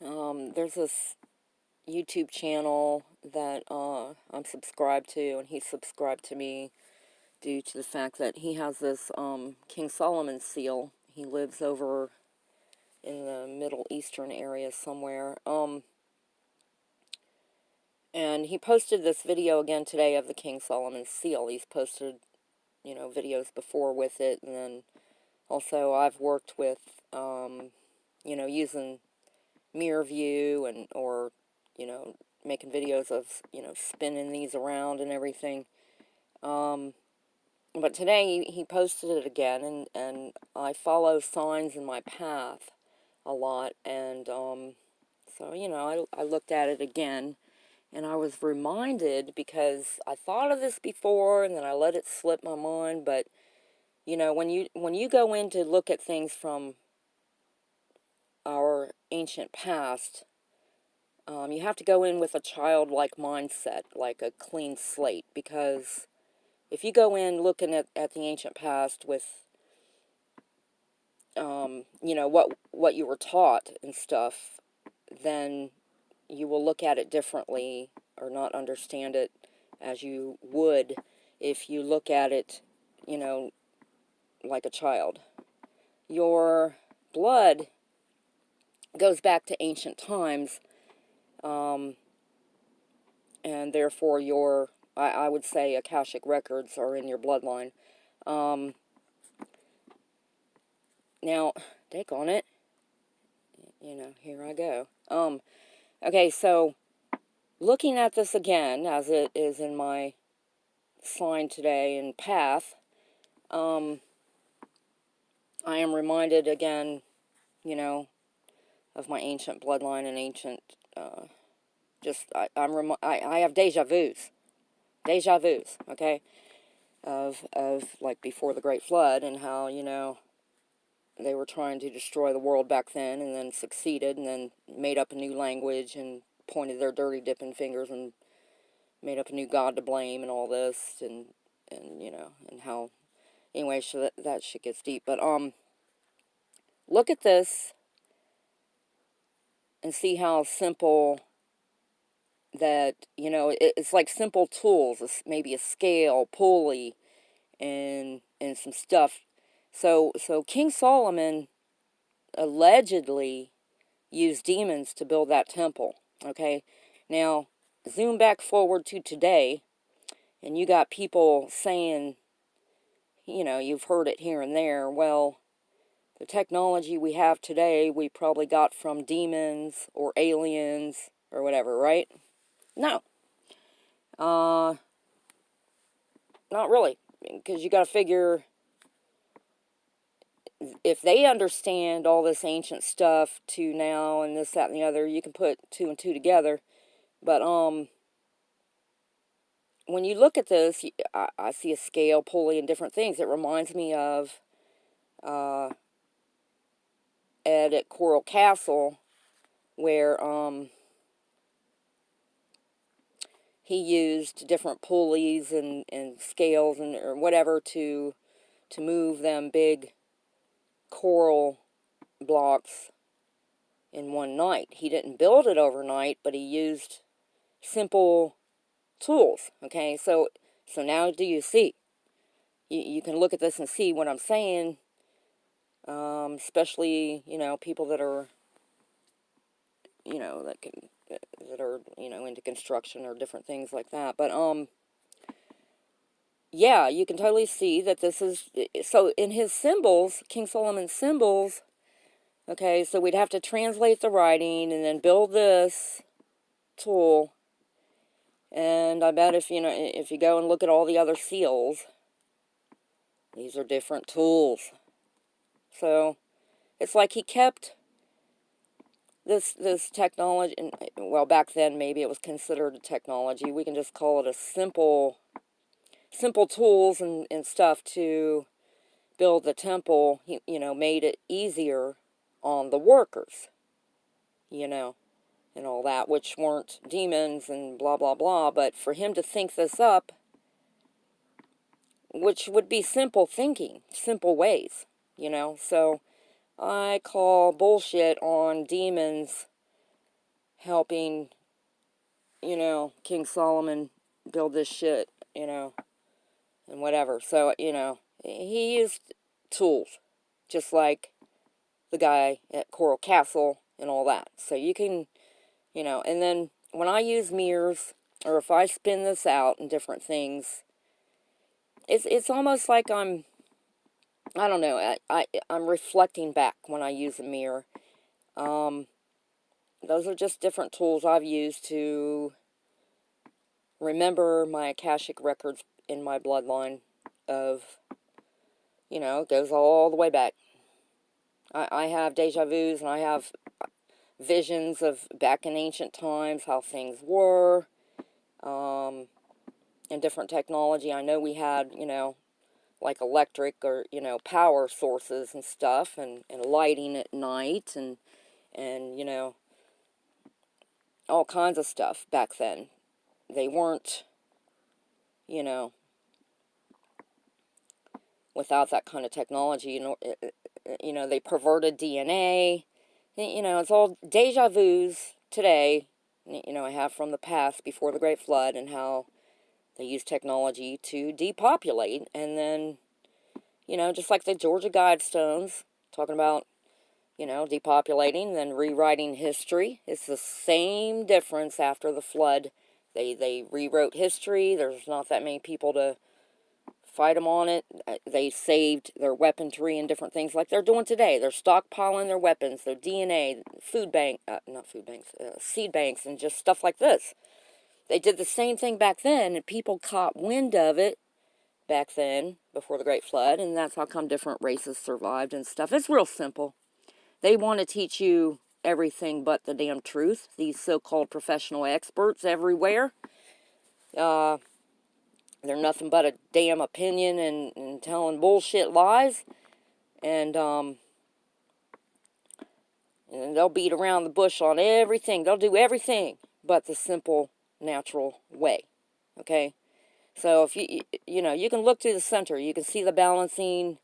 There's this YouTube channel that I'm subscribed to, and he's subscribed to me due to the fact that he has this King Solomon seal. He lives over in the Middle Eastern area somewhere. And he posted this video again today of the King Solomon seal. He's posted, videos before with it, and then also I've worked with, using mirror view or making videos of spinning these around and everything. But today he posted it again, and I follow signs in my path a lot, and so I looked at it again, and I was reminded, because I thought of this before and then I let it slip my mind. But when you go in to look at things from our ancient past, you have to go in with a childlike mindset, like a clean slate, because if you go in looking at the ancient past with, what you were taught and stuff, then you will look at it differently or not understand it as you would if you look at it, like a child. Your blood goes back to ancient times, and therefore I would say akashic records are in your bloodline. Now, take on it. Here I go. Okay, so looking at this again, as it is in my sign today in path, I am reminded again, of my ancient bloodline and ancient, I have deja vus, okay, of like before the Great Flood, and how, they were trying to destroy the world back then, and then succeeded, and then made up a new language, and pointed their dirty dipping fingers, and made up a new god to blame, and all this, and and how, anyway, so that shit gets deep. But look at this and see how simple that, it's like simple tools, maybe a scale, pulley, and some stuff. So King Solomon allegedly used demons to build that temple. Okay, now zoom back forward to today, and you got people saying, you've heard it here and there, well, the technology we have today, we probably got from demons or aliens or whatever, right? No. Not really. Because you got to figure, if they understand all this ancient stuff to now and this, that, and the other, you can put two and two together. But when you look at this, I see a scale, pulley, and different things. It reminds me of Ed at Coral Castle, where he used different pulleys and scales and or whatever to move them big coral blocks in one night. He didn't build it overnight, but he used simple tools. Okay, so now do you see? You can look at this and see what I'm saying, especially people that are that are into construction or different things like that. But yeah, you can totally see that this is, so in his symbols, King Solomon's symbols, okay, so we'd have to translate the writing and then build this tool. And I bet if you go and look at all the other seals, these are different tools. So it's like he kept this technology, and well, back then maybe it was considered a technology. We can just call it a simple tools and stuff to build the temple. He, made it easier on the workers, and all that, which weren't demons and blah, blah, blah. But for him to think this up, which would be simple thinking, simple ways, so I call bullshit on demons helping, King Solomon build this shit, and whatever. So, he used tools, just like the guy at Coral Castle and all that. So you can, and then when I use mirrors, or if I spin this out and different things, it's almost like I don't know, I'm reflecting back when I use a mirror. Those are just different tools I've used to remember my akashic records in my bloodline of, it goes all the way back. I have deja vus, and I have visions of back in ancient times, how things were, and different technology. I know we had, like electric or, power sources and stuff, and lighting at night, and all kinds of stuff back then. They weren't, you know, without that kind of technology, they perverted DNA. It's all deja vus today, I have from the past before the Great Flood, and how they use technology to depopulate. And then, just like the Georgia Guidestones, talking about, depopulating, then rewriting history. It's the same difference after the flood. They rewrote history. There's not that many people to fight them on it. They saved their weaponry and different things like they're doing today. They're stockpiling their weapons, their DNA, seed banks, and just stuff like this. They did the same thing back then, and people caught wind of it back then, before the Great Flood, and that's how come different races survived and stuff. It's real simple. They want to teach you everything but the damn truth. These so-called professional experts everywhere. They're nothing but a damn opinion and telling bullshit lies. And they'll beat around the bush on everything. They'll do everything but the simple, natural way. Okay? So if you can look through the center. You can see the balancing,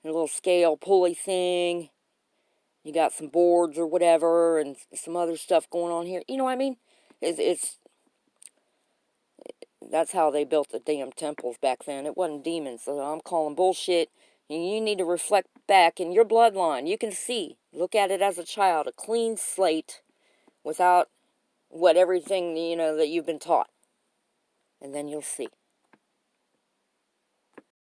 a little scale pulley thing. You got some boards or whatever, and some other stuff going on here. You know what I mean? That's how they built the damn temples back then. It wasn't demons. So I'm calling bullshit. And you need to reflect back in your bloodline. You can see. Look at it as a child. A clean slate without everything, that you've been taught. And then you'll see.